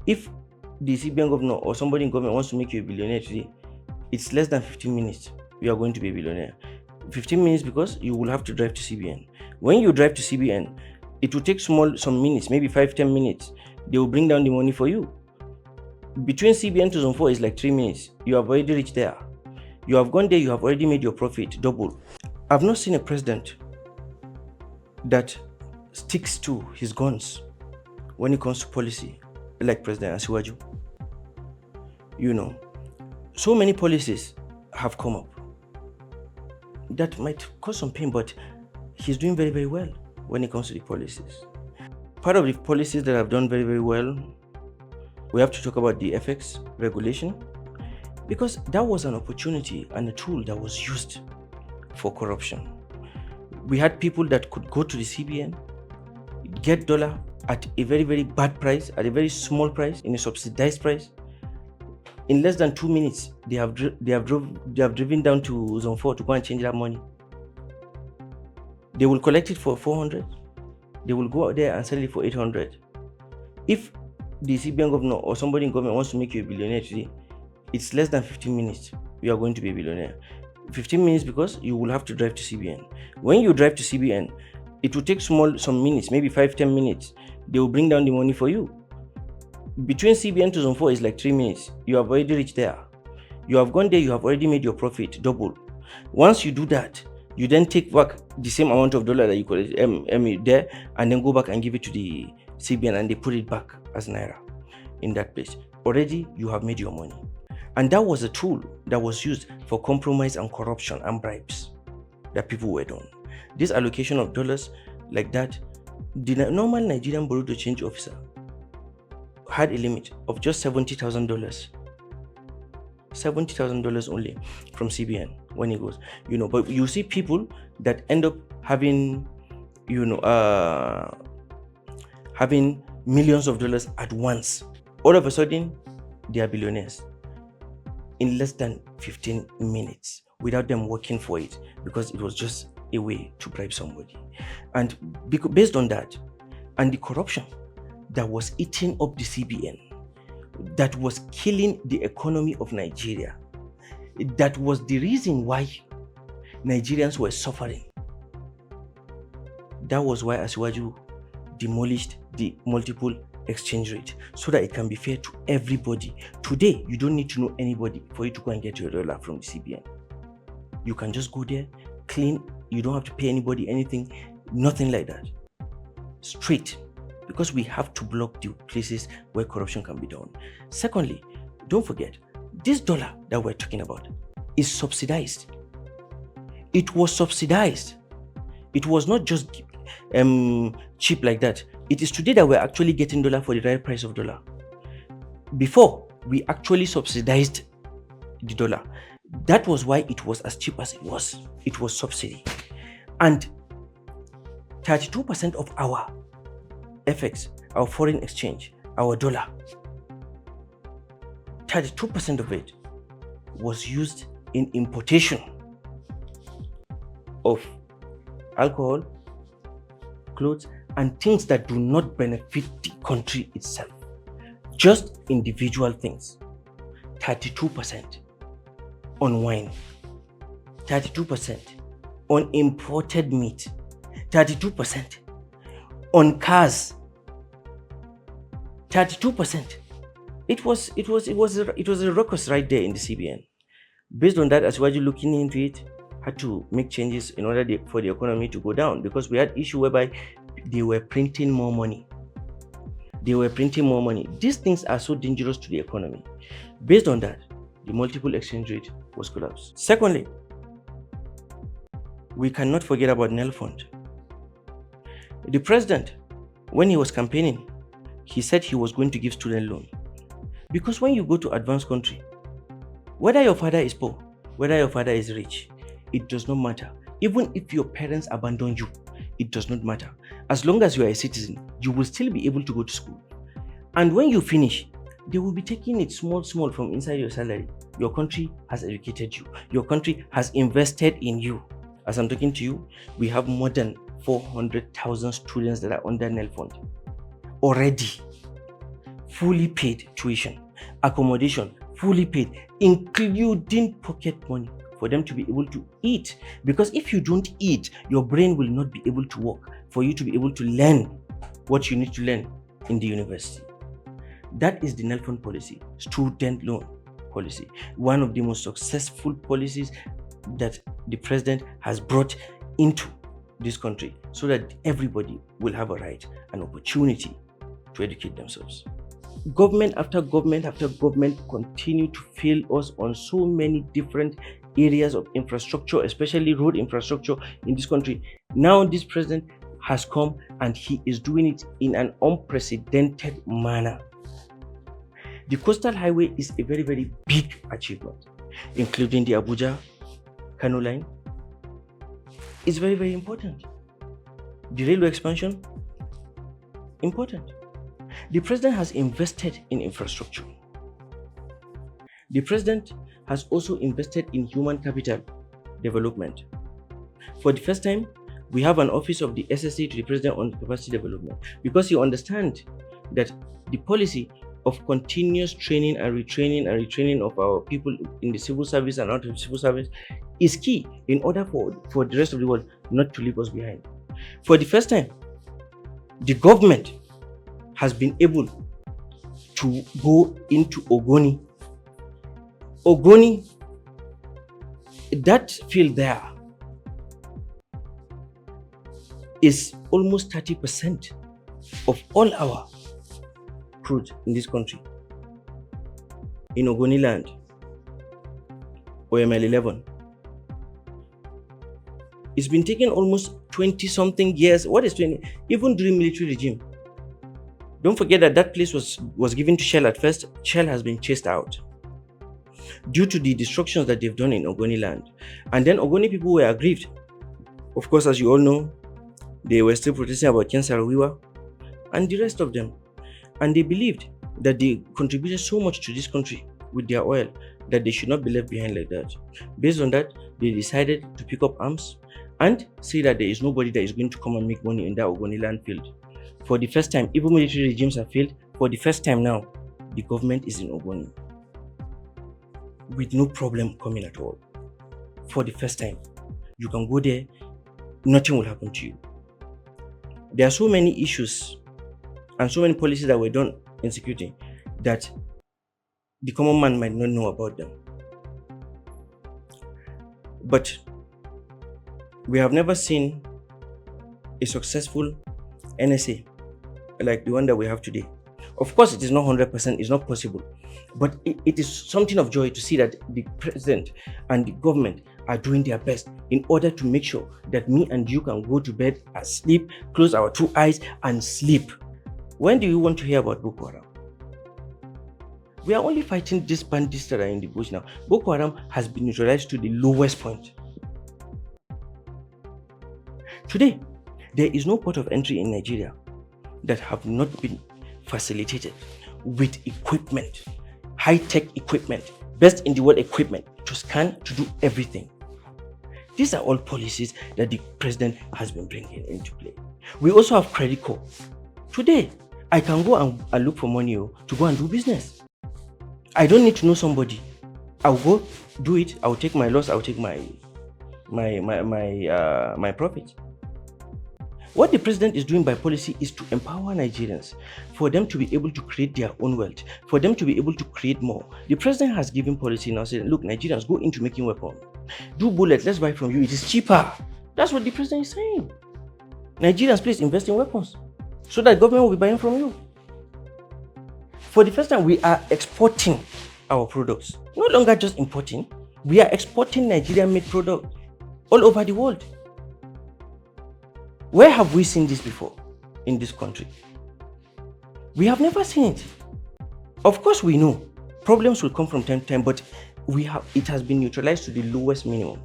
If the CBN governor or somebody in government wants to make you a billionaire today, it's less than 15 minutes. You are going to be a billionaire. 15 minutes because you will have to drive to CBN. When you drive to CBN, it will take some minutes, maybe 5-10 minutes. They will bring down the money for you. Between CBN to Zone 4 is like 3 minutes. You have already reached there. You have gone there, you have already made your profit double. I've not seen a president that sticks to his guns when it comes to policy like President Asiwaju. So many policies have come up that might cause some pain, but he's doing very, very well when it comes to the policies. Part of the policies that have done very, very well, we have to talk about the FX regulation, because that was an opportunity and a tool that was used for corruption. We had people that could go to the CBN, get dollar at a very, very bad price, at a very small price, in a subsidized price. In less than 2 minutes, they have driven down to Zone 4 to go and change that money. They will collect it for 400. They will go out there and sell it for 800. If the CBN governor or somebody in government wants to make you a billionaire today, it's less than 15 minutes. You are going to be a billionaire. 15 minutes because you will have to drive to CBN. When you drive to CBN, it will take some minutes, maybe 5-10 minutes. They will bring down the money for you. Between CBN to Zone 4 is like 3 minutes. You have already reached there. You have gone there, you have already made your profit double. Once you do that, you then take back the same amount of dollar that you collect there, and then go back and give it to the CBN, and they put it back as Naira in that place. Already you have made your money. And that was a tool that was used for compromise and corruption and bribes that people were doing. This allocation of dollars like that, the normal Nigerian Bureau de Change officer had a limit of just $70,000. $70,000 only from CBN when he goes, but you see people that end up having, having millions of dollars at once. All of a sudden, they are billionaires in less than 15 minutes without them working for it, because it was just a way to bribe somebody. And based on that, and the corruption that was eating up the CBN, that was killing the economy of Nigeria, that was the reason why Nigerians were suffering. That was why Asiwaju demolished the multiple exchange rate, so that it can be fair to everybody. Today, you don't need to know anybody for you to go and get your dollar from the CBN. You can just go there, clean, you don't have to pay anybody anything, nothing like that. Straight. Because we have to block the places where corruption can be done. Secondly, don't forget, this dollar that we're talking about is subsidized. It was subsidized. It was not just cheap like that. It is today that we're actually getting dollar for the right price of dollar. Before, we actually subsidized the dollar. That was why it was as cheap as it was. It was subsidy. And 32% of our FX, our foreign exchange, our dollar, 32% of it was used in importation of alcohol, clothes, and things that do not benefit the country itself. Just individual things. 32% on wine, 32% on imported meat, 32% on cars, 32%. It was a ruckus right there in the CBN. Based on that, Asiwaju looking into it, had to make changes in order for the economy to go down, because we had issue whereby they were printing more money. These things are so dangerous to the economy. Based on that, the multiple exchange rate was collapsed. Secondly, we cannot forget about Nel Fund. The president, when he was campaigning, he said he was going to give student loan. Because when you go to advanced country, whether your father is poor, whether your father is rich, it does not matter. Even if your parents abandon you, it does not matter. As long as you are a citizen, you will still be able to go to school. And when you finish, they will be taking it small from inside your salary. Your country has educated you. Your country has invested in you. As I'm talking to you, we have more than 400,000 students that are under Nel Fund already. fully paid tuition, accommodation, fully paid, including pocket money for them to be able to eat. Because if you don't eat, your brain will not be able to work for you to be able to learn what you need to learn in the university. That is the Nelfund policy, student loan policy, one of the most successful policies that the president has brought into this country so that everybody will have a right and opportunity to educate themselves. Government after government after government continue to fail us on so many different areas of infrastructure, especially road infrastructure in this country. Now this president has come and he is doing it in an unprecedented manner. The coastal highway is a very, very big achievement, including the Abuja-Kano line. It's very, very important. The railway expansion, important. The president has invested in infrastructure. The president has also invested in human capital development. For the first time, we have an office of the SSA to the president on capacity development, because he understands that the policy of continuous training and retraining of our people in the civil service and out of the civil service is key in order for the rest of the world not to leave us behind. For the first time, the government has been able to go into Ogoni. Ogoni, that field there is almost 30% of all our crude in this country. In Ogoni land, OML 11. It's been taking almost 20 something years. What is 20? Even during military regime. Don't forget that place was given to Shell at first. Shell has been chased out due to the destructions that they've done in Ogoni land. And then Ogoni people were aggrieved. Of course, as you all know, they were still protesting about Ken Saro-Wiwa and the rest of them. And they believed that they contributed so much to this country with their oil that they should not be left behind like that. Based on that, they decided to pick up arms and say that there is nobody that is going to come and make money in that Ogoni land field. For the first time, even military regimes have failed. For the first time now, the government is in Ogoni with no problem coming at all. For the first time, you can go there, nothing will happen to you. There are so many issues and so many policies that were done in security that the common man might not know about them. But we have never seen a successful NSA like the one that we have today. Of course, it is not 100%, it's not possible. But it is something of joy to see that the president and the government are doing their best in order to make sure that me and you can go to bed and sleep, close our two eyes and sleep. When do you want to hear about Boko Haram? We are only fighting these bandits that are in the bush now. Boko Haram has been neutralized to the lowest point. Today, there is no port of entry in Nigeria that have not been facilitated with equipment, high-tech equipment, best in the world equipment to scan, to do everything. These are all policies that the president has been bringing into play. We also have credit card. Today, I can go and look for money to go and do business. I don't need to know somebody. I'll go do it. I'll take my loss. I'll take my profit. What the president is doing by policy is to empower Nigerians for them to be able to create their own wealth, for them to be able to create more. The president has given policy now saying, look, Nigerians, go into making weapons. Do bullets, let's buy from you. It is cheaper. That's what the president is saying. Nigerians, please invest in weapons so that government will be buying from you. For the first time, we are exporting our products. No longer just importing. We are exporting Nigerian-made products all over the world. Where have we seen this before in this country? We have never seen it. Of course, we know problems will come from time to time, but it has been neutralized to the lowest minimum.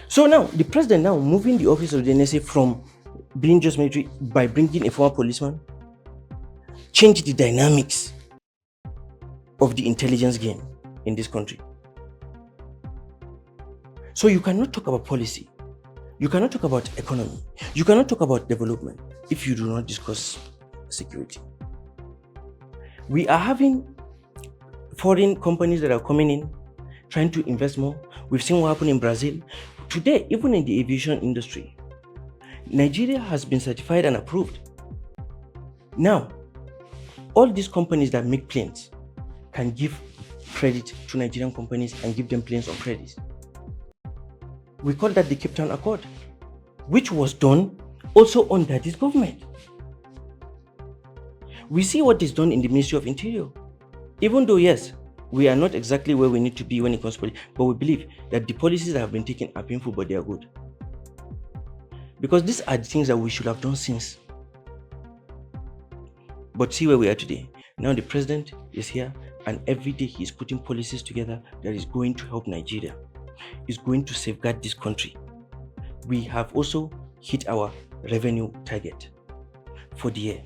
So now, the president now moving the office of the NSA from being just military by bringing a former policeman, change the dynamics of the intelligence game in this country. So you cannot talk about policy. You cannot talk about economy. You cannot talk about development if you do not discuss security. We are having foreign companies that are coming in, trying to invest more. We've seen what happened in Brazil. Today, even in the aviation industry, Nigeria has been certified and approved. Now, all these companies that make planes can give credit to Nigerian companies and give them planes on credit. We call that the Cape Town Accord, which was done also under this government. We see what is done in the Ministry of Interior. Even though, yes, we are not exactly where we need to be when it comes to policy, but we believe that the policies that have been taken are painful, but they are good. Because these are the things that we should have done since. But see where we are today. Now the president is here, and every day he is putting policies together that is going to help Nigeria, is going to safeguard this country. We have also hit our revenue target for the year.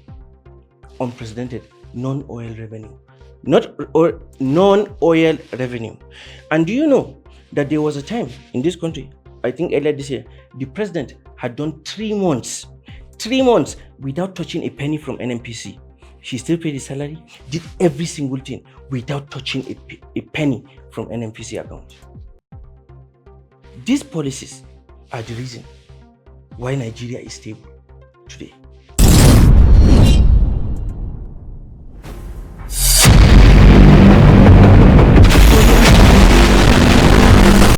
Unprecedented non-oil revenue. Non-oil revenue. And do you know that there was a time in this country, I think earlier this year, the president had done 3 months without touching a penny from NNPC. She still paid his salary, did every single thing without touching a penny from NNPC account. These policies are the reason why Nigeria is stable today.